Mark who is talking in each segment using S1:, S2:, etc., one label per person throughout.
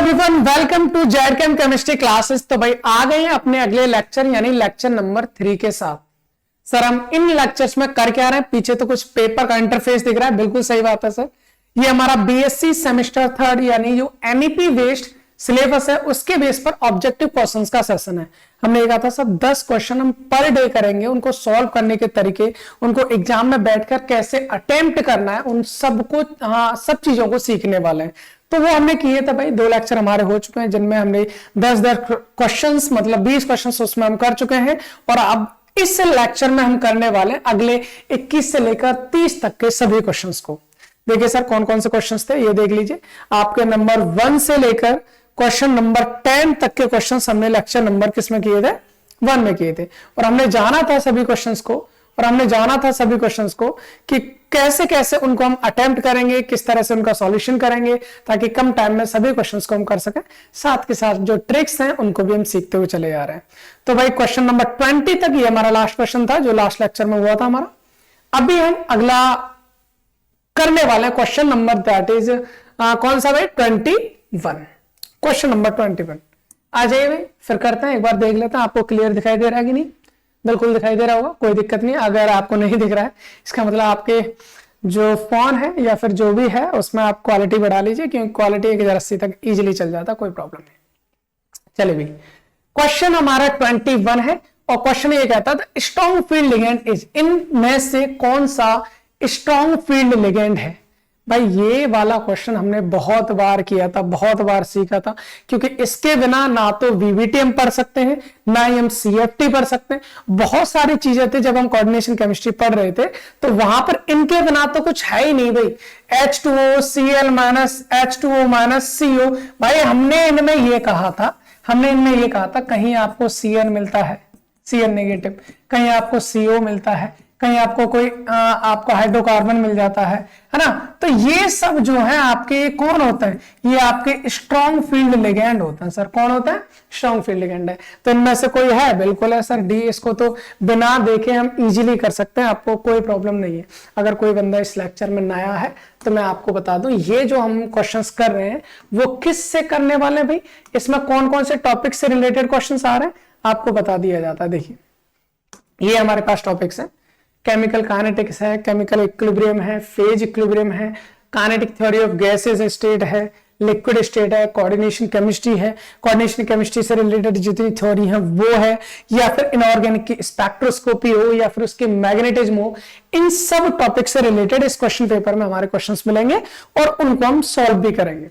S1: Everyone, welcome to Zchem chemistry classes. तो भाई आ गए हैं अपने अगले लेक्चर यानी लेक्चर नंबर 3 के साथ। सर हम इन लेक्चर्स में कर क्या रहे हैं? पीछे तो कुछ पेपर का इंटरफेस दिख रहा है, बिल्कुल सही बात है सर। ये हमारा बीएससी सेमेस्टर 3 यानी जो एमईपी बेस्ड सिलेबस है उसके बेस पर ऑब्जेक्टिव क्वेश्चंस का सेशन है। हमने कहा था सर 10 क्वेश्चन हम पर डे करेंगे, उनको सॉल्व करने के तरीके, उनको एग्जाम में बैठकर कैसे अटेम्प्ट करना है, उन सबको सब चीजों को सीखने वाले हैं। तो वो हमने किए थे भाई। 2 लेक्चर हमारे हो चुके हैं जिनमें हमने 10 क्वेश्चंस मतलब 20 क्वेश्चंस उसमें हम कर चुके हैं। और अब इस लेक्चर में हम करने वाले हैं अगले 21 से लेकर 30 तक के सभी क्वेश्चंस को। देखिए सर कौन कौन से क्वेश्चंस थे ये देख लीजिए। आपके नंबर 1 से लेकर क्वेश्चन नंबर 10 तक के क्वेश्चंस हमने लेक्चर नंबर किसमें किए थे? 1 में किए थे। और हमने जाना था सभी क्वेश्चंस को कि कैसे कैसे उनको हम अटेम्प्ट करेंगे, किस तरह से उनका सॉल्यूशन करेंगे ताकि कम टाइम में सभी क्वेश्चंस को हम कर सकें। साथ के साथ जो ट्रिक्स हैं उनको भी हम सीखते हुए चले जा रहे हैं। तो भाई क्वेश्चन नंबर 20 तक ये हमारा लास्ट क्वेश्चन था जो लास्ट लेक्चर में हुआ था हमारा। अभी हम अगला करने वाले क्वेश्चन नंबर दैट इज कौन सा भाई? 21। क्वेश्चन नंबर 21 आ जाइए भाई, फिर करते हैं। एक बार देख लेते हैं आपको क्लियर दिखाई दे रहा है कि नहीं। बिल्कुल दिखाई दे रहा होगा, कोई दिक्कत नहीं। अगर आपको नहीं दिख रहा है इसका मतलब आपके जो फोन है या फिर जो भी है उसमें आप क्वालिटी बढ़ा लीजिए, क्योंकि क्वालिटी 1080 तक इजीली चल जाता, कोई प्रॉब्लम नहीं। चलिए भाई क्वेश्चन हमारा 21 है और क्वेश्चन ये कहता था स्ट्रॉन्ग फील्ड लिगेंड इज, इनमें से कौन सा स्ट्रॉन्ग फील्ड लिगेंड है? भाई ये वाला क्वेश्चन हमने बहुत बार किया था, बहुत बार सीखा था, क्योंकि इसके बिना ना तो वीवीटी हम पढ़ सकते हैं ना ही हम सीएफटी पढ़ सकते हैं। बहुत सारी चीजें थी जब हम कोऑर्डिनेशन केमिस्ट्री पढ़ रहे थे तो वहां पर इनके बिना तो कुछ है ही नहीं भाई। H2O Cl minus H2O minus CO। भाई हमने इनमें ये कहा था कहीं आपको Cn मिलता है, Cn नेगेटिव, कहीं आपको CO मिलता है, कहीं आपको कोई आपको हाइड्रोकार्बन मिल जाता है ना। तो ये सब जो है आपके कौन होता है? ये आपके स्ट्रॉन्ग फील्ड लिगेंड होता है। सर कौन होता है? स्ट्रॉन्ग फील्ड लिगेंड है। तो इनमें से कोई है? बिल्कुल है सर, डी। इसको तो बिना देखे हम इजीली कर सकते हैं, आपको कोई प्रॉब्लम नहीं है। अगर कोई बंदा इस लेक्चर में नया है तो मैं आपको बता दूं ये जो हम क्वेश्चंस कर रहे हैं वो किस से करने वाले हैं भाई, इसमें कौन कौन से टॉपिक से रिलेटेड क्वेश्चंस आ रहे हैं आपको बता दिया जाता है। देखिए ये हमारे पास टॉपिक्स है, केमिकल काइनेटिक्स है, केमिकल इक्विलिब्रियम है, फेज इक्विलिब्रियम है, kinetic theory of gases state है, लिक्विड स्टेट है, कोऑर्डिनेशन केमिस्ट्री है, कोऑर्डिनेशन केमिस्ट्री से रिलेटेड जितनी थ्योरी है वो है, या फिर इनऑर्गेनिक की स्पेक्ट्रोस्कोपी हो या फिर उसकी मैग्नेटिज्म हो। इन सब टॉपिक से रिलेटेड इस क्वेश्चन पेपर में हमारे क्वेश्चंस मिलेंगे और उनको हम सॉल्व भी करेंगे।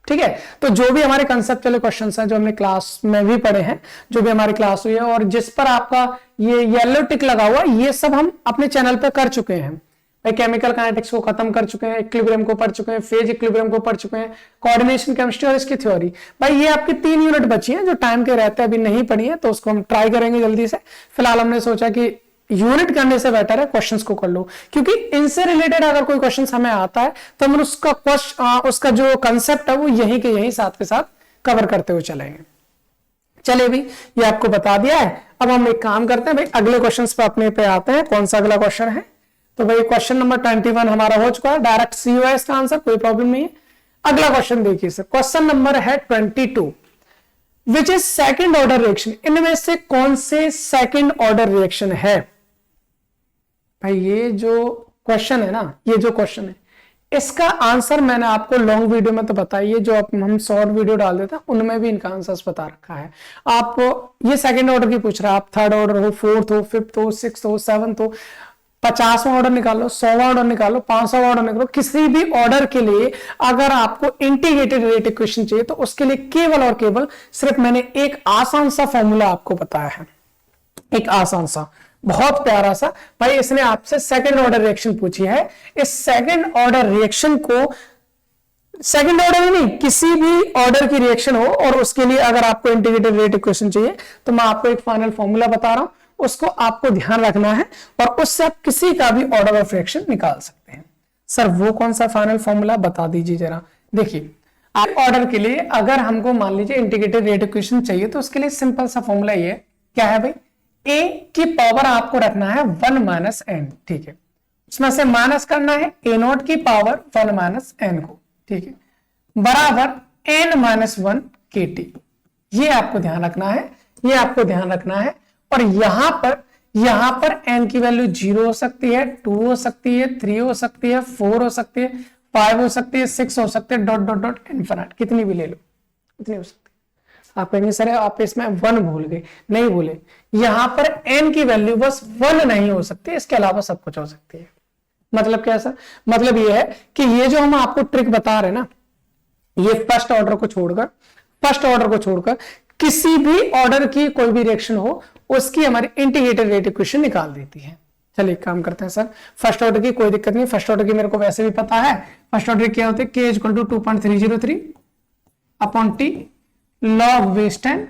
S1: ठीक है, तो जो भी हमारे कंसेप्चुअल क्वेश्चंस हैं जो हमने क्लास में भी पढ़े हैं, जो भी हमारी क्लास हुई है और जिस पर आपका ये येलो टिक लगा हुआ, ये सब हम अपने चैनल पे कर चुके हैं भाई। केमिकल काइनेटिक्स को खत्म कर चुके हैं, इक्विलिब्रियम को पढ़ चुके हैं, फेज इक्विलिब्रियम को पढ़ चुके हैं, कोऑर्डिनेशन केमिस्ट्री और इसकी थ्योरी। भाई ये आपकी 3 यूनिट बची हैं जो टाइम के रहते अभी नहीं पढ़ी है, तो उसको हम ट्राई करेंगे जल्दी से। फिलहाल हमने सोचा कि यूनिट करने से बेटर है क्वेश्चंस को कर लो, क्योंकि इनसे रिलेटेड अगर कोई क्वेश्चंस हमें आता है तो हम उसका जो कंसेप्ट है वो यहीं के यहीं साथ के साथ कवर करते हुए चलेंगे। चलिए भी ये आपको बता दिया है। अब हम एक काम करते हैं भाई, अगले क्वेश्चंस पे अपने पे आते हैं। कौन सा अगला क्वेश्चन है? तो भाई क्वेश्चन नंबर 21 हमारा हो चुका है, डायरेक्ट CO है इसका आंसर, कोई प्रॉब्लम नहीं है। अगला क्वेश्चन देखिए सर, क्वेश्चन नंबर है 22 which is second order reaction. इनमें से कौन से सेकेंड ऑर्डर रिएक्शन है? भाई ये जो क्वेश्चन है ना, ये जो क्वेश्चन है इसका आंसर मैंने आपको लॉन्ग वीडियो में तो बताइए, जो हम शॉर्ट वीडियो डाल देते हैं उनमें भी इनका आंसर बता रखा है। आप ये सेकंड ऑर्डर की पूछ रहा है, आप थर्ड ऑर्डर हो, फोर्थ हो, फिफ्थ हो, सिक्स हो, सेवंथ हो, 50वां ऑर्डर निकालो, 100वां ऑर्डर निकालो, 500वां ऑर्डर निकालो, किसी भी ऑर्डर के लिए अगर आपको इंटीग्रेटेड रेट इक्वेशन चाहिए तो उसके लिए केवल और केवल सिर्फ मैंने एक आसान सा फॉर्मूला आपको बताया है, एक आसान सा बहुत प्यारा सा। भाई इसने आपसे सेकंड ऑर्डर रिएक्शन पूछी है। इस सेकंड ऑर्डर रिएक्शन को, सेकंड ऑर्डर नहीं किसी भी ऑर्डर की रिएक्शन हो और उसके लिए अगर आपको इंटीग्रेटेड रेट इक्वेशन चाहिए तो मैं आपको एक फाइनल फॉर्मूला बता रहा हूं, उसको आपको ध्यान रखना है और उससे आप किसी का भी ऑर्डर ऑफ रिएक्शन निकाल सकते हैं। सर वो कौन सा फाइनल फॉर्मूला बता दीजिए जरा। देखिए आप ऑर्डर के लिए अगर हमको मान लीजिए इंटीग्रेटेड रेट इक्वेशन चाहिए तो उसके लिए सिंपल सा फॉर्मूला ये है, क्या है भाई? a की पावर आपको रखना है 1 माइनस n, ठीक है, उसमें से माइनस करना है a0 की पावर 1 माइनस n को, ठीक है, बराबर n माइनस वन के टी। ये आपको ध्यान रखना है, ये आपको ध्यान रखना है। और यहां पर n की वैल्यू 0 हो सकती है, 2 हो सकती है, 3 हो सकती है, 4 हो सकती है, 5 हो सकती है, 6 हो सकती है, डॉट डॉट डॉट इनफिनिट, कितनी भी ले लो, कितनी हो सकती है। आप कहेंगे सर आप इसमें 1 भूल गए, नहीं भूले, यहां पर n की वैल्यू बस 1 नहीं हो सकती, इसके अलावा सब कुछ हो सकती है। मतलब क्या सर? मतलब ये है कि ये जो हम आपको ट्रिक बता रहे हैं ना, ये फर्स्ट ऑर्डर को छोड़कर किसी भी ऑर्डर की कोई भी रिएक्शन हो उसकी हमारी इंटीग्रेटेड रेट इक्वेशन निकाल देती है। चलिए एक काम करते हैं सर, फर्स्ट ऑर्डर की कोई दिक्कत नहीं, फर्स्ट ऑर्डर की मेरे को वैसे भी पता है। फर्स्ट ऑर्डर क्या होते हैं? k equal to 2.303 upon T log base ten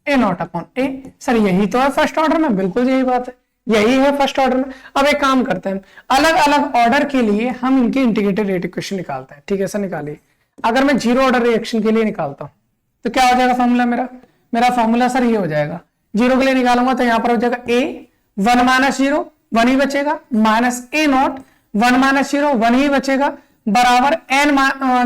S1: A naught upon A. Sir यही तो है फर्स्ट ऑर्डर में, बिल्कुल यही बात है, यही है फर्स्ट ऑर्डर में। अब एक काम करते हैं, अलग अलग ऑर्डर के लिए हम इनकी इंटीग्रेटेड रेट इक्वेशन निकालते हैं। ठीक है सर, निकालिए। अगर मैं जीरो ऑर्डर रिएक्शन के लिए निकालता हूं तो क्या हो जाएगा फॉर्मूला मेरा फॉर्मूला सर ये हो जाएगा, जीरो के लिए निकालूंगा तो यहां पर हो जाएगा ए 1 माइनस 0 1 ही बचेगा, माइनस ए नॉट 1 माइनस 0 1 ही बचेगा, बराबर एन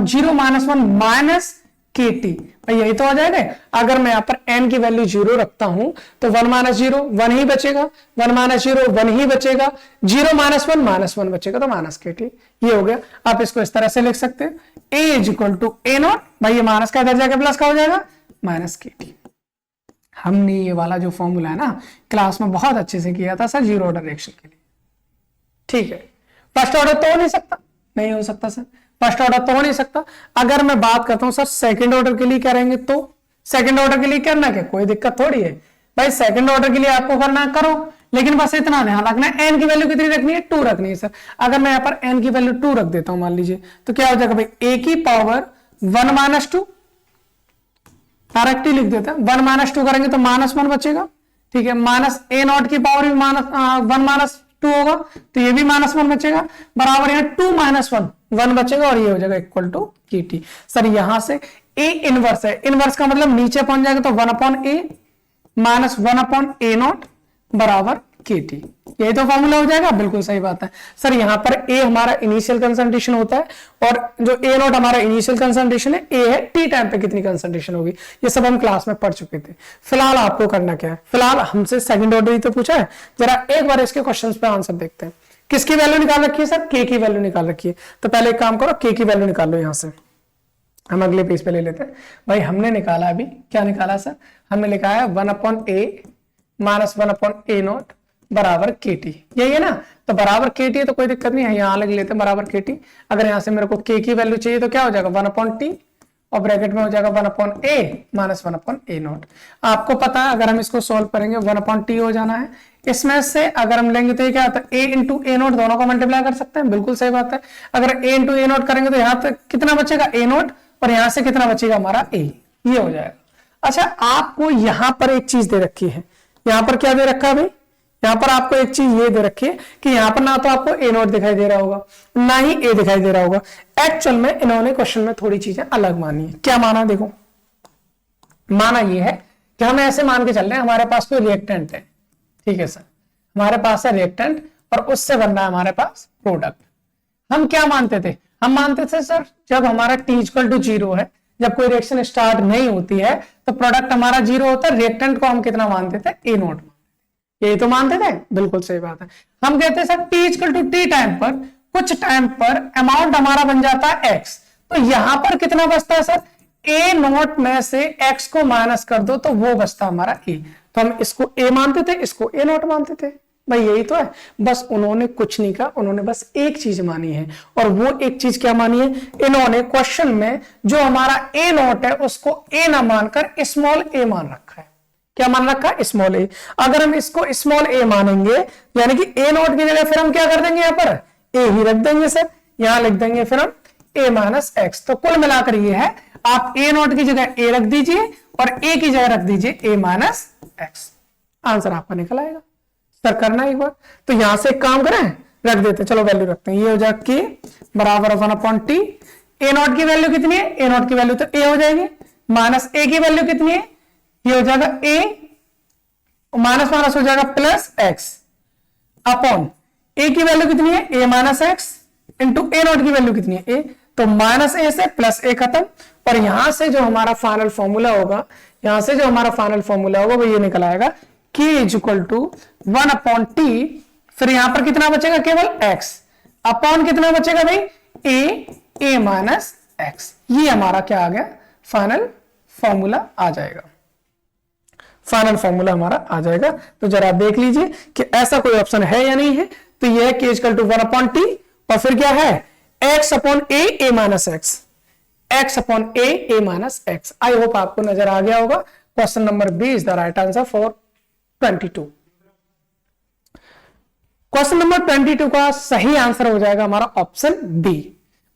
S1: 0 माइनस 1 माइनस के टी। भाई यही तो आ जाएगा। अगर मैं यहां पर n की वैल्यू 0 रखता हूं तो 1 माइनस 0 1 ही बचेगा, 1 माइनस 0 1 ही बचेगा, 0 माइनस 1 माइनस 1 बचेगा, तो माइनस के टी। ये हो गया। आप इसको इस तरह से लिख सकते हैं, a is equal to A naught, भाई ये माइनस का इधर जाके प्लस का हो जाएगा, माइनस के टी। हमने ये वाला जो फॉर्मूला है ना क्लास में बहुत अच्छे से किया था सर जीरो ऑर्डर रिएक्शन के लिए। ठीक है, फर्स्ट ऑर्डर तो हो नहीं सकता, नहीं हो सकता सर, फर्स्ट ऑर्डर तो हो नहीं सकता। अगर मैं बात करता हूं सर सेकंड ऑर्डर के लिए करेंगे तो सेकंड ऑर्डर के लिए करना क्या, कोई दिक्कत थोड़ी है भाई, सेकंड ऑर्डर के लिए आपको करना करो, लेकिन बस इतना ध्यान रखना है एन की वैल्यू कितनी रखनी है, 2 रखनी है सर। अगर मैं यहां पर एन की वैल्यू 2 रख देता हूं मान लीजिए, तो क्या हो जाएगा भाई, ए की पावर 1 माइनस 2, डायरेक्ट ही लिख देते हैं, 1 माइनस 2 करेंगे तो माइनस 1 बचेगा। ठीक है, माइनस ए नॉट की पावर भी वन माइनस 2 होगा तो ये भी माइनस 1 बचेगा, बराबर यहाँ 2 माइनस 1 बचेगा, और ये हो जाएगा इक्वल टू के टी। सर यहां से ए इनवर्स है, इनवर्स का मतलब नीचे पहुंच जाएगा तो 1 upon A minus 1 upon A not बराबर के टी। यही तो फॉर्मूला हो जाएगा, बिल्कुल सही बात है सर। यहां पर ए हमारा इनिशियल कंसंट्रेशन होता है, और जो ए नॉट हमारा इनिशियल कंसंट्रेशन है, ए है टी टाइम पे कितनी कंसंट्रेशन होगी, ये सब हम क्लास में पढ़ चुके थे। फिलहाल आपको करना क्या है, फिलहाल हमसे सेकंड ऑर्डर ही तो पूछा है, जरा एक बार इसके क्वेश्चंस पे आंसर देखते हैं। किसकी वैल्यू निकाल रखी है सर, के की वैल्यू निकाल रखी है। तो पहले एक काम करो, के की वैल्यू निकाल लो, यहां से हम अगले पेज पे ले लेते हैं। भाई हमने निकाला अभी, क्या निकाला सर, हमने लिखा है 1 upon A minus 1 upon A not बराबर के टी, यही है ना। तो बराबर के टी है तो कोई दिक्कत नहीं है, यहां लग लेते हैं बराबर के टी। अगर यहां से मेरे को के की वैल्यू चाहिए तो क्या हो जाएगा, 1 अपॉन टी, और ब्रैकेट में हो जाएगा 1 upon A minus 1 upon A not. आपको पता है अगर हम इसको सोल्व करेंगे 1 अपॉन टी हो जाना है, इसमें से अगर हम लेंगे तो ये क्या होता है, ए इंटू ए नॉट दोनों को मल्टीप्लाई कर सकते हैं, बिल्कुल सही बात है। अगर ए इंटू ए नॉट करेंगे तो यहां तक कितना बचेगा, ए नॉट, और यहां से कितना बचेगा हमारा ए, ये हो जाएगा। अच्छा, आपको यहां पर एक चीज दे रखी है, यहां पर क्या दे रखा है भाई, यहां पर आपको एक चीज ये दे रखी है कि यहां पर ना तो आपको ए नॉट दिखाई दे रहा होगा, ना ही ए दिखाई दे रहा होगा। एक्चुअल में इन्होंने क्वेश्चन में थोड़ी चीजें अलग मानी है। क्या माना, देखो माना ये है कि हम ऐसे मान के चल रहे हैं हमारे पास कोई रिएक्टेंट है, ठीक है सर, हमारे पास है रिएक्टेंट और उससे बन रहा है हमारे पास प्रोडक्ट। हम क्या मानते थे, हम मानते थे सर जब हमारा t इक्वल टू 0 है, जब कोई रिएक्शन स्टार्ट नहीं होती है तो प्रोडक्ट हमारा 0 होता है, रिएक्टेंट को हम कितना मानते थे, ए नॉट, यही तो मानते थे, बिल्कुल सही बात है। हम कहते हैं sir t equal to T time पर, कुछ टाइम पर अमाउंट हमारा बन जाता है x, तो यहां पर कितना बचता है सर, ए नॉट में से x को माइनस कर दो तो वो बचता हमारा a। तो हम इसको a मानते थे, इसको ए नॉट मानते थे, भाई यही तो है। बस उन्होंने कुछ नहीं कहा, उन्होंने बस एक चीज मानी है, और वो एक चीज क्या मानी है, इन्होंने क्वेश्चन में जो हमारा ए नॉट है उसको ए ना मानकर स्मॉल ए मान रखा है। क्या मान रखा है, स्मॉल ए। अगर हम इसको स्मॉल ए मानेंगे यानी कि ए नॉट की जगह फिर हम क्या कर देंगे, यहां पर ए ही रख देंगे सर, यहां लिख देंगे फिर हम ए माइनस एक्स। तो कुल मिलाकर ये है, आप ए नॉट की जगह ए रख दीजिए और ए की जगह रख दीजिए ए माइनस एक्स, आंसर आपका निकल आएगा। सर करना एक बार, तो यहां से एक काम करें, रख देते, चलो वैल्यू रखते हैं, ये हो जाएगा के बराबर 1 अपॉन टी, ए नॉट की वैल्यू कितनी है, ए नॉट की वैल्यू तो ए हो जाएगी, माइनस ए की वैल्यू कितनी है, ये हो जाएगा ए, माइनस माइनस हो जाएगा प्लस एक्स, अपॉन ए की वैल्यू कितनी है, a minus x, into a naught की वैल्यू कितनी है, ए। तो माइनस ए से प्लस ए खत्म, और यहां से जो हमारा फाइनल फॉर्मूला होगा, यहां से जो हमारा फाइनल फॉर्मूला होगा वो ये निकल आएगा k इक्वल टू 1/t, फिर यहां पर कितना बचेगा, केवल x अपॉन कितना बचेगा भाई, a माइनस x। ये हमारा क्या आ गया, फाइनल फॉर्मूला आ जाएगा, फाइनल फॉर्मूला हमारा आ जाएगा। तो जरा देख लीजिए कि ऐसा कोई ऑप्शन है या नहीं है। तो यह है k इक्वल टू 1/t, और फिर क्या है, x upon a minus x, x upon a minus x। I hope आपको नजर आ गया होगा। Question number B is the right answer for 22। Question number 22 का सही आंसर हो जाएगा हमारा ऑप्शन बी।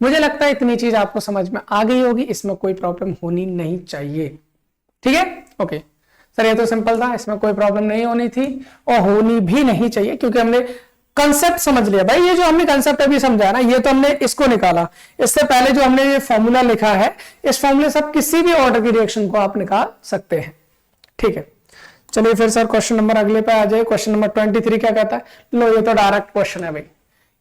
S1: मुझे लगता है इतनी चीज आपको समझ में आ गई होगी, इसमें कोई प्रॉब्लम होनी नहीं चाहिए। ठीक है, ओके सर, ये तो सिंपल था, इसमें कोई प्रॉब्लम नहीं होनी थी और होनी भी नहीं चाहिए, क्योंकि हमने कंसेप्ट समझ लिया। भाई ये जो हमने कंसेप्ट अभी समझा ना, ये तो हमने इसको निकाला। इससे पहले जो हमने ये फॉर्मूला लिखा है, इस फॉर्मूले से आप किसी भी ऑर्डर की रिएक्शन को आप निकाल सकते हैं। ठीक है, चलिए फिर सर क्वेश्चन नंबर अगले पे आ जाए। क्वेश्चन नंबर 23 क्या कहता है, लो ये तो डायरेक्ट क्वेश्चन है भाई,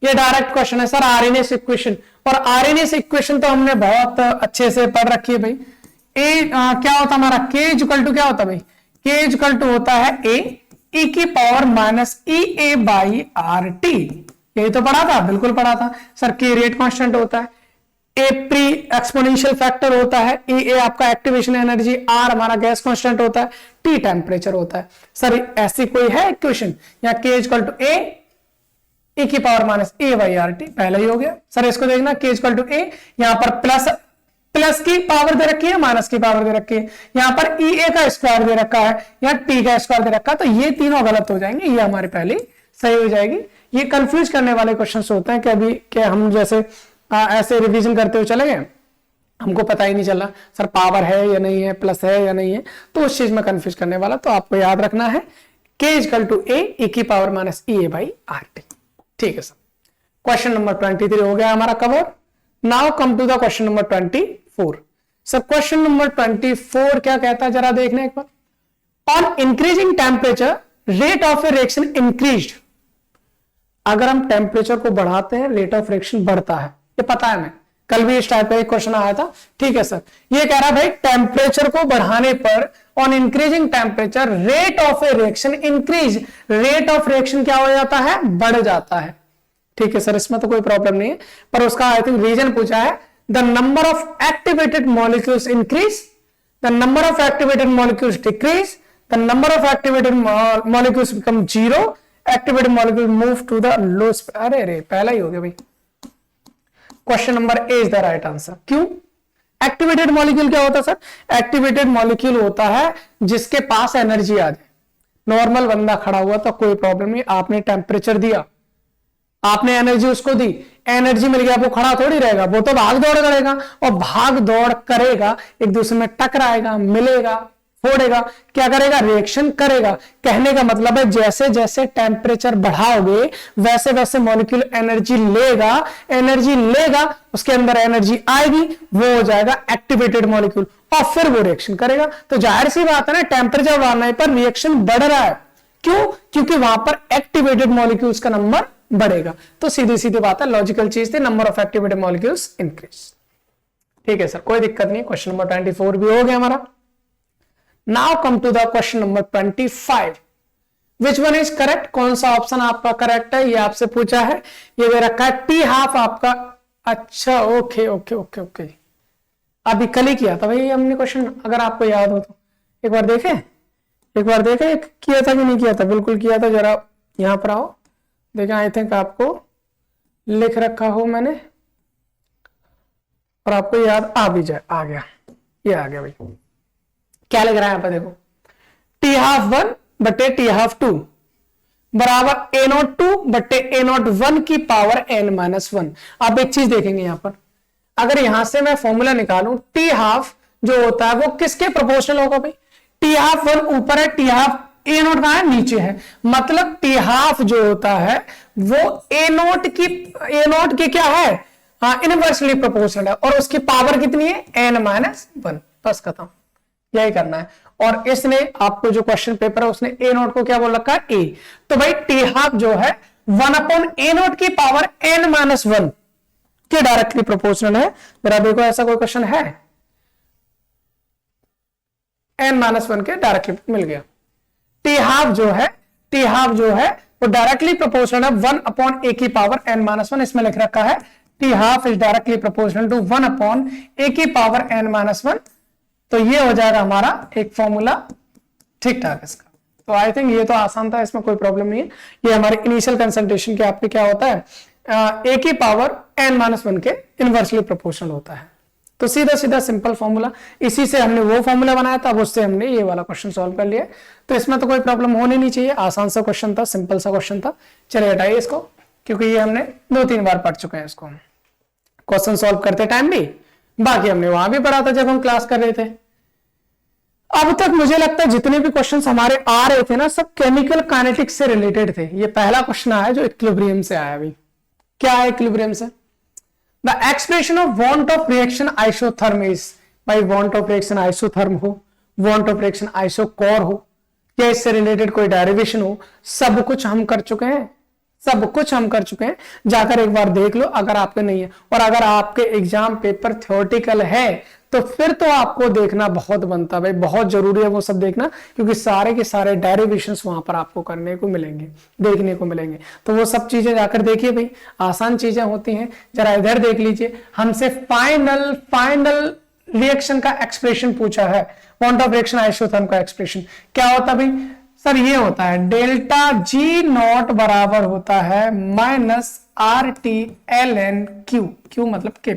S1: ये डायरेक्ट क्वेश्चन है सर, आरएनएस इक्वेशन। और आरएनएस इक्वेशन तो हमने बहुत अच्छे से पढ़ रखी है भाई। क्या होता है हमारा, k इक्वल टू क्या होता है भाई, k इक्वल टू होता है e की power minus EA by RT। यही तो पढ़ा था, बिल्कुल पढ़ा था सर। k रेट कांस्टेंट होता है, A प्री एक्सपोनेंशियल फैक्टर होता है, EA आपका एक्टिवेशन एनर्जी, R हमारा गैस कांस्टेंट होता है, T टेम्परेचर होता है। सर ऐसी कोई है इक्वेशन, या k equal to A e की power minus A by RT, पहला ही हो गया सर। इसको देखना, k इक्वल टू A, यहां पर प्लस की पावर दे रखी है, माइनस की पावर दे रखी है, यहां पर EA का स्क्वायर दे रखा है, यहाँ T का स्क्वायर दे रखा है, तो ये तीनों गलत हो जाएंगे, ये हमारी पहली सही हो जाएगी। ये कंफ्यूज करने वाले क्वेश्चंस होते हैं कि अभी क्या हम जैसे ऐसे रिवीजन करते हुए चले गए, हमको पता ही नहीं चला सर पावर है या नहीं है, प्लस है या नहीं है, तो उस चीज में कंफ्यूज करने वाला। तो आपको याद रखना है k equal to A e की power minus EA by RT। ठीक है सर, क्वेश्चन नंबर 23 हो गया हमारा cover. Now come to the question number 24। Sir question number 24 क्या कहता है, जरा देखने एक बार। On increasing temperature rate of a reaction increased. अगर हम टेम्परेचर को बढ़ाते हैं, रेट ऑफ रिएक्शन बढ़ता है, ये पता है, मैं कल भी इस टाइप का एक क्वेश्चन आया था। ठीक है सर, ये कह रहा है भाई टेम्परेचर को बढ़ाने पर on increasing temperature rate of a reaction increase, rate of reaction क्या हो जाता है, बढ़ जाता है। ठीक है सर, इसमें तो कोई प्रॉब्लम नहीं है, पर उसका आई थिंक रीजन पूछा है, the number of activated molecules increase, the number of activated molecules decrease, the number of activated molecules become zero, activated molecule move to the low. अरे पहला ही हो गया भाई, question number A is the right answer. क्यों, activated molecule क्या होता है सर, एक्टिवेटेड मॉलिक्यूल होता है जिसके पास एनर्जी आ जाए। नॉर्मल बंदा खड़ा हुआ तो कोई प्रॉब्लम नहीं, आपने टेम्परेचर दिया, आपने एनर्जी उसको दी, एनर्जी मिल गया, वो खड़ा थोड़ी रहेगा, वो तो भाग दौड़ करेगा, और भाग दौड़ करेगा, एक दूसरे में टकराएगा, मिलेगा, फोड़ेगा, क्या करेगा, रिएक्शन करेगा। कहने का मतलब है जैसे जैसे टेम्परेचर बढ़ाओगे वैसे वैसे मॉलिक्यूल एनर्जी लेगा, उसके अंदर एनर्जी आएगी, वो हो जाएगा एक्टिवेटेड मॉलिक्यूल, और फिर वो रिएक्शन करेगा। तो जाहिर सी बात है ना, टेम्परेचर बढ़ाने पर रिएक्शन बढ़ रहा है, क्यों, क्योंकि वहां पर एक्टिवेटेड मॉलिक्यूल्स का नंबर बढ़ेगा। तो सीधी सीधी बात है, लॉजिकल चीज थी, number of activated molecules increase. ठीक है सर, कोई दिक्कत नहीं। क्वेश्चन नंबर 24 भी हो गया हमारा। Now come to the question number 25। Which one is correct, कौन सा ऑप्शन आपका करेक्ट है, ये आपसे पूछा है। ये दे रखा है टी हाफ आपका, अच्छा ओके ओके ओके ओके, अभी कल ही किया था भाई हमने क्वेश्चन, अगर आपको याद हो तो एक बार देखें, किया था कि नहीं किया था, बिल्कुल किया था। जरा यहां पर आओ, देखें, आई थिंक आपको लिख रखा हो मैंने, और आपको याद आ भी जाए, आ गया, ये आ गया भाई। क्या लिख रहा है यहां पर, देखो, टी हाफ 1 बटे टी हाफ 2 बराबर A02 बटे A01 की पावर n-1। आप एक चीज देखेंगे यहां पर, अगर यहां से मैं फॉर्मूला निकालूं, टी हाफ जो होता है वो किसके प्रोपोर्शनल होगा भाई, टी हाफ 1 ऊपर है, टी हाफ A0 कहां है, नीचे है, मतलब टी हाफ जो होता है वो A0 की क्या है, इनवर्सली प्रोपोर्शनल है, और उसकी पावर कितनी है, n-1। बस खत्म, यही करना है। और इसने आपको जो क्वेश्चन पेपर है उसने A0 को क्या बोल रखा है, A। तो भाई टी हाफ जो है 1/A0 की पावर n-1, के डायरेक्टली प्रोपोर्शनल है। मेरा देखो ऐसा कोई क्वेश्चन है, n-1 के डायरेक्टली मिल गया। टी हाफ जो है वो डायरेक्टली प्रोपोर्शनल है 1/a की पावर n-1, इसमें लिख रखा है T half is directly proportional to 1/a की पावर n-1। तो ये हो जाएगा हमारा एक फॉर्मूला ठीक ठाक इसका। तो आई थिंक ये तो आसान था, इसमें कोई प्रॉब्लम नहीं है। ये हमारे इनिशियल कंसंट्रेशन के आपके क्या होता है, a की पावर n-1 के इनवर्सली प्रोपोर्शनल होता है। तो सीधा सीधा सिंपल फॉर्मूला, इसी से हमने वो फॉर्मूला बनाया था, अब उससे हमने ये वाला क्वेश्चन सॉल्व कर लिया। तो इसमें तो कोई प्रॉब्लम होनी नहीं चाहिए, आसान सा क्वेश्चन था, सिंपल सा क्वेश्चन था। चलिए हटाइए इसको, क्योंकि ये हमने 2-3 बार पढ़ चुके हैं इसको क्वेश्चन सॉल्व करते टाइम भी, बाकी हमने वहां भी पढ़ा था जब हम क्लास कर रहे थे। अब तक मुझे लगता है जितने भी क्वेश्चंस हमारे आ रहे थे ना, सब केमिकल काइनेटिक्स से रिलेटेड थे। ये पहला क्वेश्चन आया जो इक्विलिब्रियम से आया। अभी क्या है इक्विलिब्रियम से, the expression of want of reaction isotherm is, भाई वांट ऑफ रिएक्शन आइसोथर्म हो, वांट ऑफ रिएक्शन आइसोकोर हो, या इससे रिलेटेड कोई डेरिवेशन हो, सब कुछ हम कर चुके हैं, सब कुछ हम कर चुके हैं। जाकर एक बार देख लो अगर आपके नहीं है। और अगर आपके एग्जाम पेपर थ्योरेटिकल है तो फिर तो आपको देखना बहुत बनता है भाई, बहुत जरूरी है वो सब देखना, क्योंकि सारे के सारे डेरिवेशंस वहां पर आपको करने को मिलेंगे, देखने को मिलेंगे। तो वो सब चीजें जाकर देखिए भाई, आसान चीजें होती हैं। जरा इधर देख लीजिए, हमसे फाइनल रिएक्शन का एक्सप्रेशन पूछा है, वांट ऑफ रिएक्शन आइसोथर्म का एक्सप्रेशन क्या होता भाई सर, ये होता है डेल्टा जी नॉट बराबर होता है -RT-ln-Q, Q मतलब के।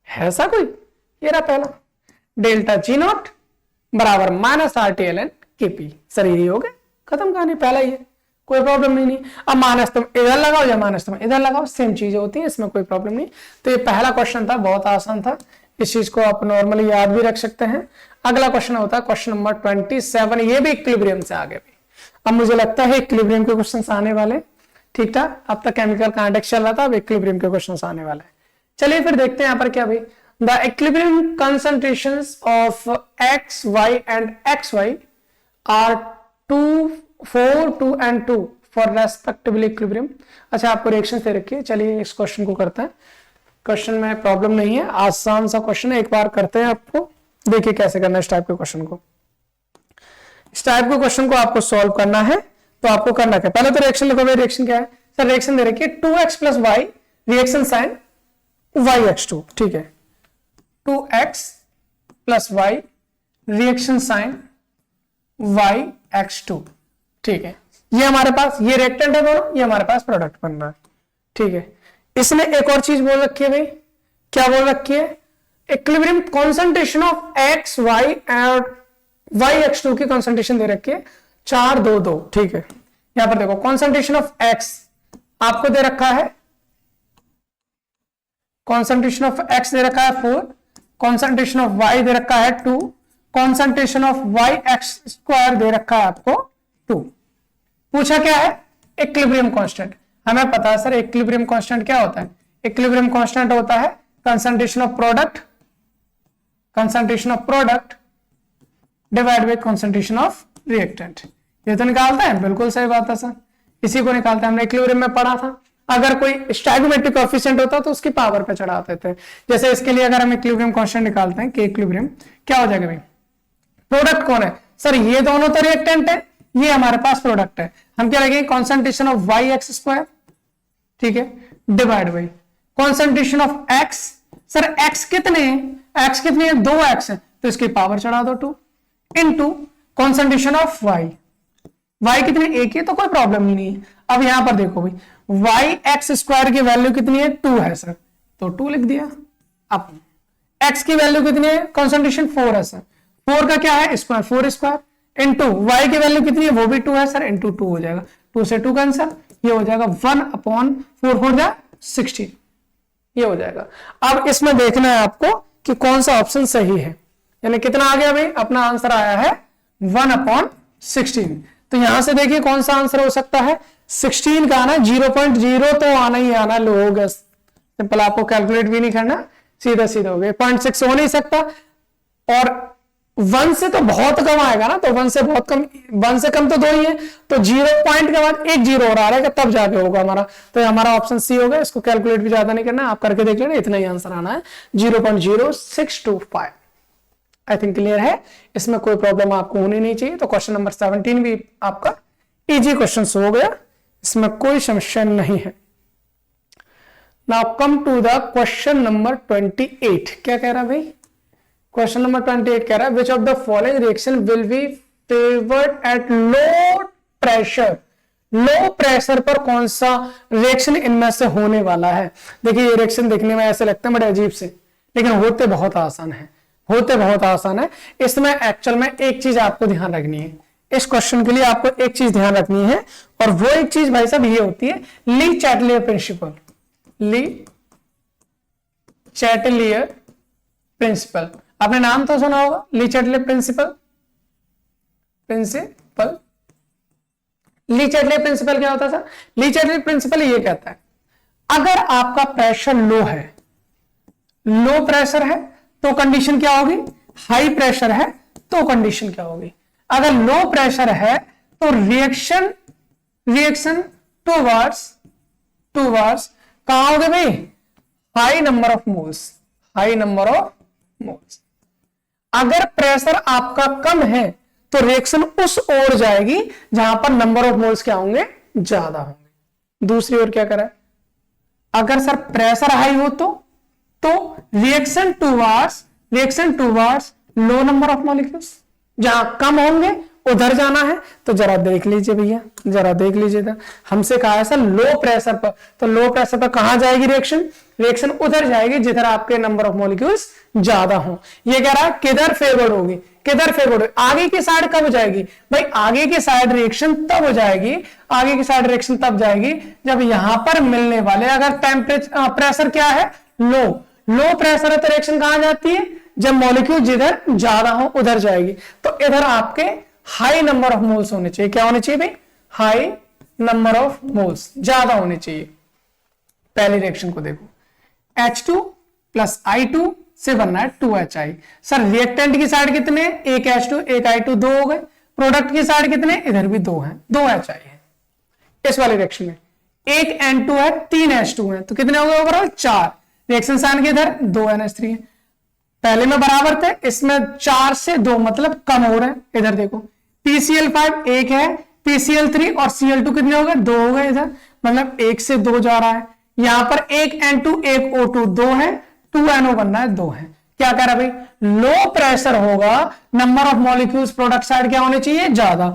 S1: है ऐसा कोई, ये रहा पहला, डेल्टा जी नॉट बराबर -RT-ln-Kp। सर यही हो गया, खत्म कहानी, पहला ही है, कोई प्रॉब्लम नहीं। अब माइनस तुम इधर लगाओ या माइनस तुम इधर लगाओ, सेम चीजें होती हैं, इसमें कोई प्रॉब्लम नहीं। तो ये पहला क्वेश्चन था, बहुत आसान था, इस चीज को आप नॉर्मली याद भी रख सकते हैं। अगला क्वेश्चन होता है क्वेश्चन नंबर 27, ये भी इक्विलिब्रियम से आगे भी। अब मुझे लगता है इक्विलिब्रियम के क्वेश्चंस आने वाले, ठीक ठाक। अब तक केमिकल काइनेटिक्स चल रहा था, अब इक्विलिब्रियम के क्वेश्चंस आने वाले हैं। चलिए फिर देखते हैं यहाँ पर क्या भाई, the equilibrium concentrations of x, y and xy are 2, 4, 2 and 2 for respectively equilibrium. अच्छा आपको रिएक्शन दे रखी है, चलिए इस क्वेश्चन को करते हैं। क्वेश्चन में प्रॉब्लम नहीं है, आसान सा क्वेश्चन है, एक बार करते हैं। आपको देखिए कैसे करना है इस टाइप के क्वेश्चन को। इस टाइप के क्वेश्चन को आपको सॉल्व करना है, तो आपको करना क्या, पहले तो रिएक्शन लिखो भाई। रिएक्शन क्या है सर, रिएक्शन दे रखी है 2x + y reaction sign yx2, ठीक है, 2x + y reaction sign yx2, ठीक है। ये हमारे पास, ये रिएक्टेंट है दोनों, ये हमारे पास प्रोडक्ट बन रहा है, ठीक है। इसने एक और चीज बोल रखी है भाई, क्या बोल रखी है, equilibrium concentration of x, y and yx2 की कंसंट्रेशन दे रखी है 4, 2, 2, ठीक है। यहां पर देखो कंसंट्रेशन ऑफ x आपको दे रखा है, कंसंट्रेशन ऑफ x दे रखा है 4, कंसंट्रेशन ऑफ y दे रखा है 2, कंसंट्रेशन ऑफ yx² दे रखा है आपको 2। पूछा क्या है, इक्विलिब्रियम कांस्टेंट। हमें पता है सर इक्विलिब्रियम कांस्टेंट क्या होता है, इक्विलिब्रियम कांस्टेंट होता है concentration of product divide by concentration of reactant. ये तो निकालता है, बिल्कुल सही बात है सर, इसी को निकालते हैं, हमने इक्विलिब्रियम में पढ़ा था। अगर कोई स्टैइकोमेट्रिक कोएफिशिएंट होता तो उसकी पावर पे चढ़ाते थे। जैसे इसके लिए अगर हम इक्विलिब्रियम कांस्टेंट निकालते हैं, के इक्विलिब्रियम क्या हो जाएगा भाई, प्रोडक्ट कौन है सर, ये दोनों तो रिएक्टेंट है, ये हमारे पास प्रोडक्ट है, हम क्या लगेंगे कंसंट्रेशन ऑफ yx², ठीक है, divide by concentration of x। Sir x कितने हैं, x कितने हैं, 2x है, तो इसकी पावर चढ़ा दो 2 इनटू कंसंट्रेशन ऑफ y कितने, एक है, तो कोई प्रॉब्लम ही नहीं है। अब यहां पर देखो भाई yx² की वैल्यू कितनी है, 2 है सर, तो 2 लिख दिया। अब x की वैल्यू कितनी है, कंसंट्रेशन 4 है सर, 4 का क्या है स्क्वायर, 4² इनटू y की वैल्यू कितनी है, वो भी 2 है सर, इनटू 2 हो जाएगा, 2 से 2 कैंसिल, ये हो जाएगा 1/4 16, ये हो जाएगा। अब इसमें देखना है आपको कि कौन सा ऑप्शन सही है, यानी कितना आ गया भाई, अपना आंसर आया है 1/16। तो यहां से देखिए कौन सा आंसर हो सकता है, 16 का आना, 0.0 तो आना ही आना, लोग सिंपल, आपको कैलकुलेट भी नहीं करना, सीधा सीधा हो गया, 0.6 हो नहीं सकता, और 1 से तो बहुत कम आएगा ना, तो 1 से बहुत कम, 1 से कम तो 2 ही है, तो 0 पॉइंट के बाद एक 0 और आ रहा है, तब जाके होगा हमारा। तो हमारा ऑप्शन सी होगा। इसको कैलकुलेट भी ज्यादा नहीं करना है, आप करके देख लेना, इतना ही आंसर आना है 0.0625। आई थिंक क्लियर है, इसमें कोई प्रॉब्लम आपको होनी नहीं चाहिए। तो क्वेश्चन नंबर 17 भी आपका इजी क्वेश्चन हो गया, इसमें कोई समस्या नहीं है। Now come to the question number 28। क्या कह रहा है भाई? क्वेश्चन नंबर 28 कह रहा है which of the following reaction will be favoured at low pressure. Low pressure पर कौन सा रिएक्शन इनमें से होने वाला है? देखिए, ये रिएक्शन देखने में ऐसे लगते हैं बड़े अजीब से, लेकिन होते बहुत आसान है, होते बहुत आसान है। इसमें एक्चुअल में एक चीज आपको ध्यान रखनी है, इस क्वेश्चन के लिए आपको एक चीज ध्यान रखनी है, और वो एक चीज भाई साहब ये होती है ली चैटलियर प्रिंसिपल। ली चैटलियर प्रिंसिपल, आपने नाम तो सुना होगा, ली चैटलियर प्रिंसिपल। ली चैटलियर प्रिंसिपल क्या होता था? ली चैटलियर प्रिंसिपल ये कहता है, अगर आपका प्रेशर लो है, लो प्रेशर है तो कंडीशन क्या होगी? हाई प्रेशर है तो कंडीशन क्या होगी? अगर लो प्रेशर है तो रिएक्शन टूवर्ड्स कहां होगे भाई? High number of moles, high number of moles. अगर प्रेशर आपका कम है तो रिएक्शन उस ओर जाएगी जहां पर नंबर ऑफ मोल्स क्या होंगे? ज्यादा होंगे। दूसरी ओर क्या करा है? अगर सर प्रेशर हाई हो तो reaction towards low number of molecules, जहां कम होंगे उधर जाना है। तो जरा देख लीजिए भैया, जरा देख लीजिए, हमसे कहा है सर लो प्रेशर पर, तो लो प्रेशर पर कहां जाएगी रिएक्शन उधर जाएगी जिधर आपके नंबर ऑफ मॉलिक्यूल्स ज्यादा हो। ये कह रहा है किधर फेवर्ड होगी, किधर फेवर्ड होगी? आगे की साइड कब हो जाएगी भाई? आगे की साइड रिएक्शन तब हो जाएगी, आगे की साइड रिएक्शन तब जाएगी जब यहां पर मिलने वाले, अगर टेम्परेचर प्रेशर क्या है? लो प्रेशर है तो रिएक्शन कहां जाती है? जब मॉलिक्यूल जिधर ज्यादा हो उधर जाएगी। तो इधर आपके हाई नंबर ऑफ मोल्स होने चाहिए। क्या होने चाहिए भाई? हाई नंबर ऑफ मोल्स, ज्यादा होने चाहिए। पहले रिएक्शन को देखो, H2 प्लस I2 से बनना है 2HI। सर रिएक्टेंट की साइड कितने? एक H2 एक I2, 2 हो गए। प्रोडक्ट की साइड कितने? इधर भी 2 हैं, 2HI है। इस वाले रिएक्शन में एक N2 है, 3 H2 है, तो कितने हो गए ओवरऑल? 4। रिएक्शन साइन के इधर 2 NH3 है, पहले में बराबर थे, इसमें 4 से 2 मतलब कम हो रहे हैं। इधर देखो PCl5 एक है, PCl3 और Cl2 कितने हो गए? 2 हो गए। इधर मतलब 1 से 2 जा रहा है। यहां पर एक N2 एक O2, 2 है, 2NO बनना है, 2 है। क्या कह रहा भाई? लो प्रेशर होगा, number of molecules product side क्या होने चाहिए? ज्यादा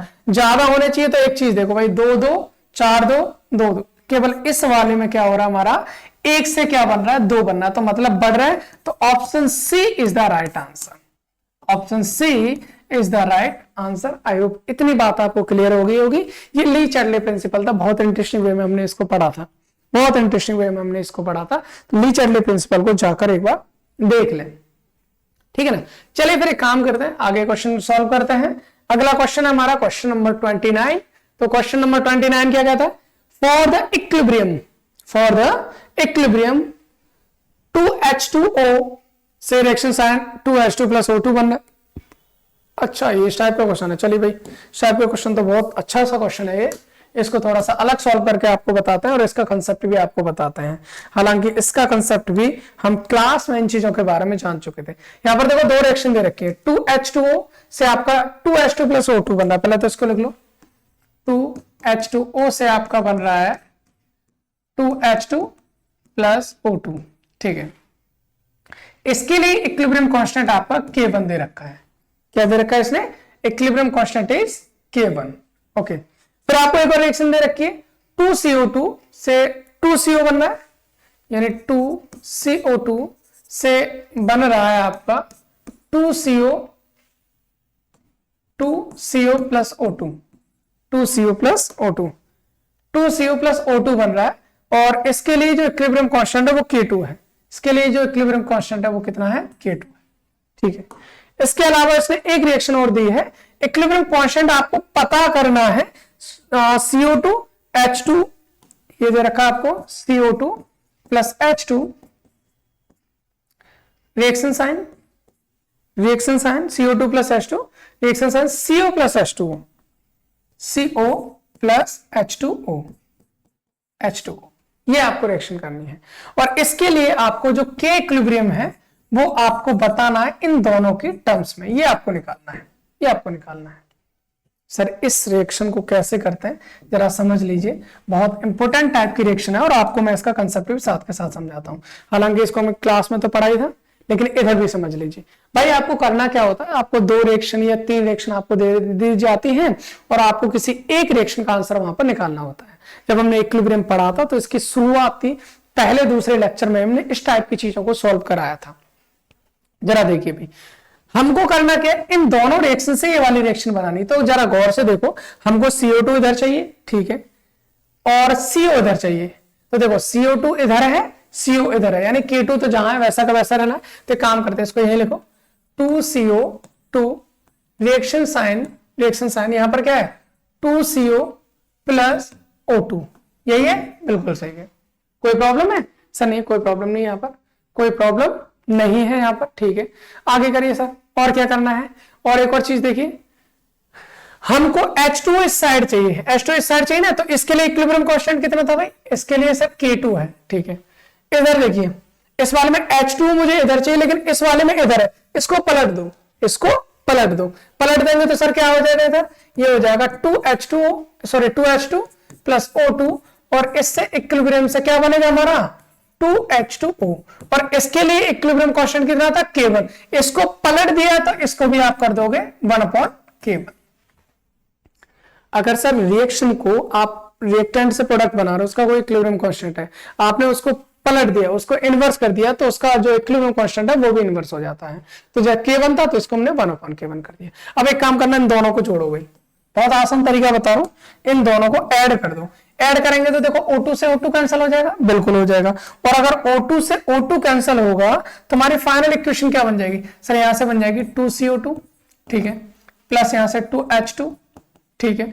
S1: होने चाहिए। तो एक चीज देखो भाई, 2 2 4 2 2 2, केवल इस वाले में क्या हो रहा है हमारा? 1 से क्या बन रहा है? 2 बन रहा है, तो मतलब बढ़ रहा है। तो option C is the right answer. Option C is the right answer. I hope इतनी बात आपको क्लियर हो गई होगी। ये ली चैटले प्रिंसिपल था, बहुत इंटरेस्टिंग वे में हमने इसको पढ़ा था, बहुत इंटरेस्टिंग वे में हमने इसको पढ़ा था। तो ली चैटले प्रिंसिपल को जाकर एक बार देख लें, ठीक है ना। चलिए फिर एक काम करते हैं, आगे क्वेश्चन सॉल्व करते हैं। अगला क्वेश्चन है हमारा क्वेश्चन नंबर 29। तो क्वेश्चन नंबर 29 क्या कहता है? फॉर द इक्विलिब्रियम 2H2O से reaction sign 2H2 plus O2 बनना। अच्छा, ये इस टाइप का क्वेश्चन है। चलिए भाई, इस टाइप का क्वेश्चन तो बहुत अच्छा सा क्वेश्चन है ये। इसको थोड़ा सा अलग सॉल्व करके आपको बताते हैं और इसका कंसेप्ट भी आपको बताते हैं। हालांकि इसका कंसेप्ट भी हम क्लास में इन चीजों के बारे में जान चुके थे। यहां पर देखो 2 रिएक्शन दे रखी है, 2H2O से आपका 2H2 प्लस O2 बन रहा है। पहले तो इसको लिख लो, 2H2O से आपका बन रहा है 2H2 प्लस O2, ठीक है। इसके लिए इक्विलिब्रियम कांस्टेंट आपका K1 दे रखा है। क्या दे रखा है इसने? Equilibrium constant is K1। Okay, फिर आपको एक और रिएक्शन दे रखी है, 2CO2 से 2CO बन रहा है, यानी 2CO2 से बन रहा है आपका 2CO plus O2, 2CO plus O2, 2CO plus O2 बन रहा है। और इसके लिए जो इक्विलिब्रियम कांस्टेंट है वो K2 है। इसके लिए जो इक्विलिब्रियम कांस्टेंट है वो कितना है? K2 है, ठीक है। इसके अलावा इसने एक रिएक्शन और दी है। इक्विलिब्रियम कांस्टेंट आपको पता करना है, CO2 H2, ये दे रखा आपको CO2 plus H2, reaction reaction sign CO2 plus H2, reaction sign CO plus H2O, CO plus H2O, H2O, ये आपको रिएक्शन करनी है। और इसके लिए आपको जो K इक्विलिब्रियम है वो आपको बताना है इन दोनों की टर्म्स में, ये आपको निकालना है, ये आपको निकालना है। सर इस रिएक्शन को कैसे करते हैं जरा समझ लीजिए, बहुत इंपॉर्टेंट टाइप की रिएक्शन है और आपको मैं इसका कंसेप्ट भी साथ के साथ समझाता हूं। हालांकि इसको मैं क्लास में तो पढ़ाई था, लेकिन इधर भी समझ लीजिए। भाई आपको करना क्या होता है, आपको 2 रिएक्शन या 3 रिएक्शन आपको दे दी जाती हैं और आपको किसी एक रिएक्शन का आंसर वहां पर निकालना होता है। जब हमने इक्विलिब्रियम पढ़ा था तो इसकी शुरुआत थी पहले दूसरे लेक्चर में, हमने इस टाइप की चीजों को सॉल्व कराया था। जरा देखिए भाई, हमको करना क्या, इन दोनों रिएक्शन से ये वाली रिएक्शन बनानी। तो जरा गौर से देखो, हमको CO2 इधर चाहिए, ठीक है, और CO इधर चाहिए। तो देखो CO2 इधर है, CO इधर है, यानी K2 तो जहां है वैसा का वैसा रहना है। तो काम करते हैं, इसको यही लिखो 2CO2, रिएक्शन साइन यहां पर क्या है 2CO प्लस O2, यही है, बिल्कुल सही है। कोई प्रॉब्लम है सर? नहीं, कोई प्रॉब्लम नहीं, यहां पर कोई प्रॉब्लम नहीं है यहां पर, ठीक है। आगे करिए सर, और क्या करना है, और एक और चीज देखिए, हमको H2 इस साइड चाहिए, H2 इस साइड चाहिए ना, तो इसके लिए इक्विलिब्रियम कांस्टेंट कितना था भाई, इसके लिए सर K2 है, ठीक है। इधर देखिए, इस वाले में H2 मुझे इधर चाहिए, लेकिन इस वाले में इधर है, इसको पलट दो, इसको पलट दो, पलट देंगे तो सर क्या हो जाएगा इधर, ये हो जाएगा 2H2 प्लस O2, और इससे इक्विलिब्रियम से क्या बनेगा हमारा 2H2O, और इसके लिए इक्विलिब्रियम कांस्टेंट कितना था K1, इसको पलट दिया तो इसको भी आप कर दोगे 1/K1। अगर सर रिएक्शन को आप रिएक्टेंट से प्रोडक्ट बना रहे हो, उसका कोई इक्विलिब्रियम कांस्टेंट है, आपने उसको पलट दिया, उसको इनवर्स कर दिया, तो उसका जो इक्विलिब्रियम कांस्टेंट है वो भी इनवर्स हो जाता है। तो जब K1 था तो इसको हमने 1/K1 कर दिया। अब एक काम करना, इन दोनों को जोड़ो भाई, बहुत आसान तरीका बता रहा हूं, इन दोनों को ऐड कर दो। ऐड करेंगे तो देखो O2 से O2 कैंसिल हो जाएगा, बिल्कुल हो जाएगा। और अगर O2 से O2 कैंसिल होगा तो हमारी फाइनल इक्वेशन क्या बन जाएगी सर, यहां से बन जाएगी 2CO2, ठीक है, प्लस यहां से 2H2, ठीक है,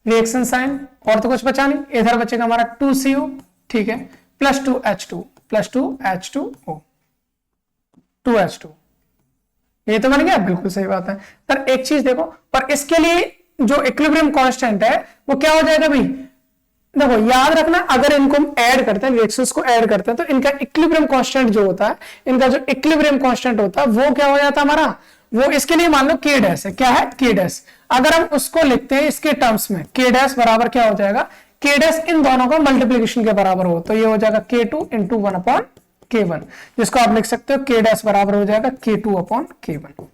S1: रिएक्शन साइन, और तो कुछ बचा नहीं, इधर बचेगा हमारा 2CO, ठीक है, प्लस 2H2O, 2H2, ये तो बन गया, बिल्कुल सही बात है। पर एक चीज देखो, पर इसके लिए जो इक्विलिब्रियम कांस्टेंट है वो क्या हो जाएगा भाई, देखो याद रखना, अगर इनको हम ऐड करते हैं, रिएक्शंस को ऐड करते हैं, तो इनका इक्विलिब्रियम कांस्टेंट जो होता है, इनका जो इक्विलिब्रियम कांस्टेंट होता है वो क्या हो जाता है हमारा, वो इसके लिए मान लो K डैश है, क्या है K डैश। अगर हम उसको लिखते हैं इसके टर्म्स में, K डैश बराबर क्या हो जाएगा, K डैश इन दोनों का मल्टीप्लीकेशन के बराबर हो, तो ये हो जाएगा K2 इंटू 1/K1, जिसको आप लिख सकते हो K डैश बराबर हो जाएगा K2/K1।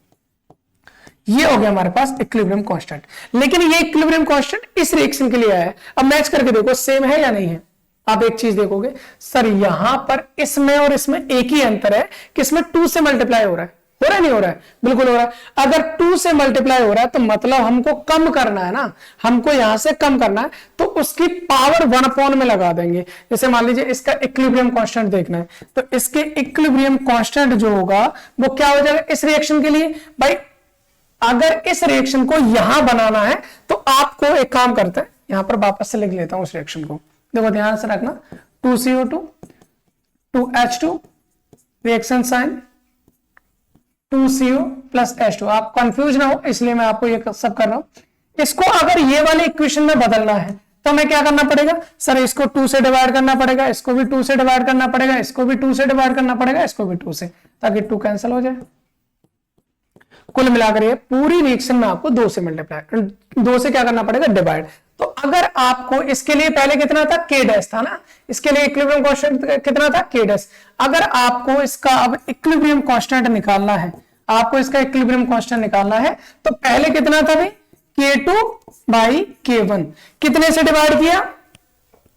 S1: ये हो गया हमारे पास इक्विलिब्रियम कांस्टेंट। लेकिन ये इक्विलिब्रियम कांस्टेंट इस रिएक्शन के लिए आया है। अब मैच करके देखो सेम है या नहीं है। आप एक चीज देखोगे सर, यहां पर इसमें और इसमें एक ही अंतर है कि इसमें 2 से मल्टीप्लाई हो रहा है नहीं हो रहा है, बिल्कुल हो रहा है। अगर 2 से मल्टीप्लाई हो रहा है तो मतलब हमको कम करना है ना, हमको यहां से कम करना है, तो उसकी पावर 1 में लगा देंगे। जैसे मान लीजिए इसका इक्विलिब्रियम कांस्टेंट देखना है, तो इसके इक्विलिब्रियम कांस्टेंट जो होगा वो क्या हो जाएगा इस रिएक्शन के लिए भाई। अगर इस रिएक्शन को यहां बनाना है तो आपको एक काम करते हैं, यहां पर वापस से लिख लेता हूं उस रिएक्शन को, देखो ध्यान से रखना, 2CO2 2H2 reaction sign 2CO plus H2। आप कंफ्यूज ना हो इसलिए मैं आपको ये सब कर रहा हूं। इसको अगर ये वाले इक्वेशन में बदलना है तो हमें क्या करना पड़ेगा सर, इसको 2 से डिवाइड करना पड़ेगा, इसको भी 2 से डिवाइड करना पड़ेगा, इसको भी 2 से डिवाइड करना पड़ेगा, इसको भी 2 से, ताकि 2 कैंसिल हो जाए। कुल मिलाकर ये पूरी रिएक्शन में आपको 2 से मल्टीप्लाई, 2 से क्या करना पड़ेगा डिवाइड। तो अगर आपको इसके लिए पहले कितना था K डैश था ना, इसके लिए इक्विलिब्रियम कांस्टेंट कितना था K डैश। अगर आपको इसका अब इक्विलिब्रियम कांस्टेंट निकालना है, आपको इसका इक्विलिब्रियम कांस्टेंट निकालना है, तो पहले कितना था भाई K2/K1, कितने से डिवाइड किया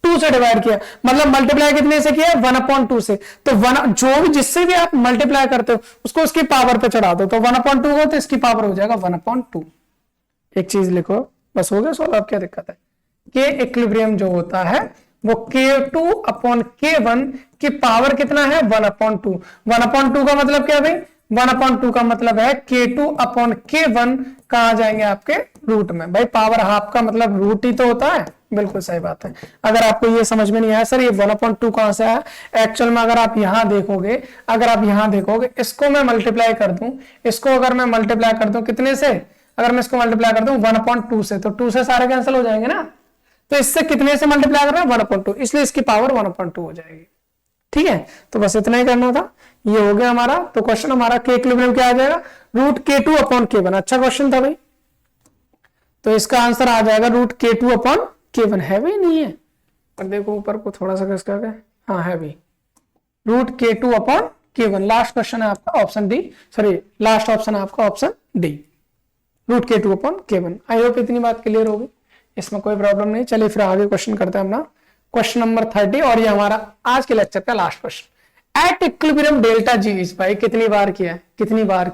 S1: 2 से डिवाइड किया, मतलब मल्टीप्लाई कितने से किया 1/2 से। तो 1 जो भी जिससे भी आप मल्टीप्लाई करते हो उसको उसकी पावर पे चढ़ा दो, तो 1/2 हो तो इसकी पावर हो जाएगा 1/2। एक चीज लिखो बस, हो गया सॉल्व। अब क्या दिक्कत है, के इक्विलिब्रियम जो होता है वो K2/K1 की पावर कितना है 1/2। 1/2 का मतलब क्या भाई 1/2 का मतलब है K2/K1 कहाँ जाएंगे आपके रूट में। भाई पावर हाफ का मतलब रूट ही तो होता है, बिल्कुल सही बात है। अगर आपको ये समझ में नहीं आया सर ये 1/2 कहां से आया, एक्चुअल में अगर आप यहां देखोगे, इसको मैं मल्टीप्लाई कर दूं, इसको अगर मैं मल्टीप्लाई कर दूं कितने से, अगर मैं इसको मल्टीप्लाई कर दूं 1/2 से, तो 2 से सारे कैंसिल हो जाएंगे ना, तो इससे कितने से मल्टीप्लाई कर रहे हैं 1/2, इसलिए इसकी पावर 1/2 हो जाएगी। ठीक है, तो बस इतना ही करना था, ये हो गया हमारा। तो क्वेश्चन हमारा के इक्विलिब्रियम क्या आ जाएगा, √K2/K1। अच्छा क्वेश्चन था भाई, तो इसका आंसर आ जाएगा √K2/K1। है भी नहीं है, पर देखो ऊपर को थोड़ा सा किसका है, हाँ है भी, √K2/K1। लास्ट क्वेश्चन है आपका option D, sorry last option है आपका ऑप्शन डी, √K2/K1। आई होप इतनी बात क्लियर होगी, इसमें कोई प्रॉब्लम नहीं। चलिए फिर आगे क्वेश्चन करते हैं अपना, क्वेश्चन नंबर 30, और ये हमारा आज के लेक्चर का last question. At equilibrium delta G is, भाई कितनी बार किया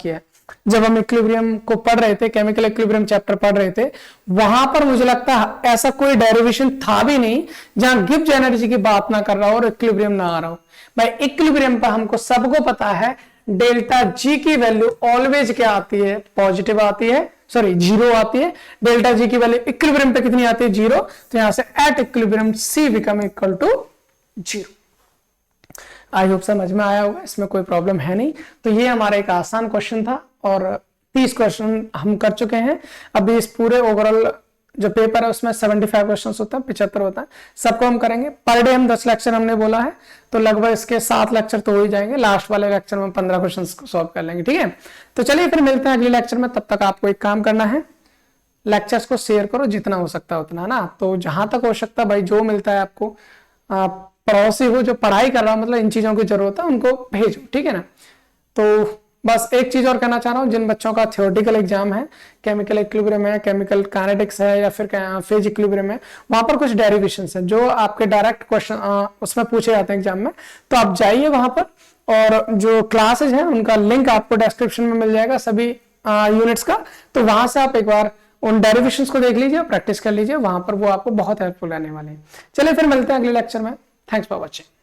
S1: है, जब हम इक्विलिब्रियम को पढ़ रहे थे, केमिकल इक्विलिब्रियम चैप्टर पढ़ रहे थे, वहां पर मुझे लगता है ऐसा कोई डेरिवेशन था भी नहीं जहां गिब्स एनर्जी की बात ना कर रहा हो और इक्विलिब्रियम ना आ रहा हो। भाई इक्विलिब्रियम पर हमको सबको पता है डेल्टा जी की वैल्यू ऑलवेज क्या आती है, पॉजिटिव आती है, सॉरी जीरो आती है। डेल्टा जी की वैल्यू इक्विलिब्रियम पे कितनी आती है, जीरो, तो यहां से at equilibrium C become equal to zero. I hope समझ में आया होगा, इसमें कोई प्रॉब्लम है नहीं। तो ये हमारा एक आसान क्वेश्चन था और 30 क्वेश्चन हम कर चुके हैं। अभी इस पूरे ओवरऑल जो पेपर है उसमें 75 क्वेश्चन होता है, 75 होता है, सबको हम करेंगे। पर डे हम 10 लेक्चर हमने बोला है, तो लगभग इसके 7 लेक्चर तो हो ही जाएंगे। लास्ट वाले लेक्चर में 15 क्वेश्चन सॉल्व कर लेंगे। ठीक है, तो चलिए फिर मिलते हैं अगले लेक्चर में। तब तक आपको एक काम करना है, लेक्चर्स को शेयर करो जितना हो सकता है उतना ना। तो जहां तक हो सकता है भाई, जो मिलता है आपको पड़ोसी हो जो पढ़ाई कर रहा हो, मतलब इन चीजों की जरूरत है, उनको भेजो। ठीक है ना। तो बस एक चीज और कहना चाह रहा हूँ, जिन बच्चों का थियोरेटिकल एग्जाम है, केमिकल इक्विलिब्रियम है, केमिकल काइनेटिक्स है, या फिर फेज इक्विलिब्रियम है, वहां पर कुछ डेरिवेशंस है जो आपके डायरेक्ट क्वेश्चन उसमें पूछे जाते हैं एग्जाम में। तो आप जाइए वहां पर, और जो क्लासेज हैं उनका लिंक आपको डिस्क्रिप्शन में मिल जाएगा सभी यूनिट्स का। तो वहां से आप एक बार उन डेरिवेशंस को देख लीजिए, प्रैक्टिस कर लीजिए, वहां पर वो आपको बहुत हेल्पफुल रहने वाले हैं। चलिए फिर मिलते हैं अगले लेक्चर में। Thanks for watching.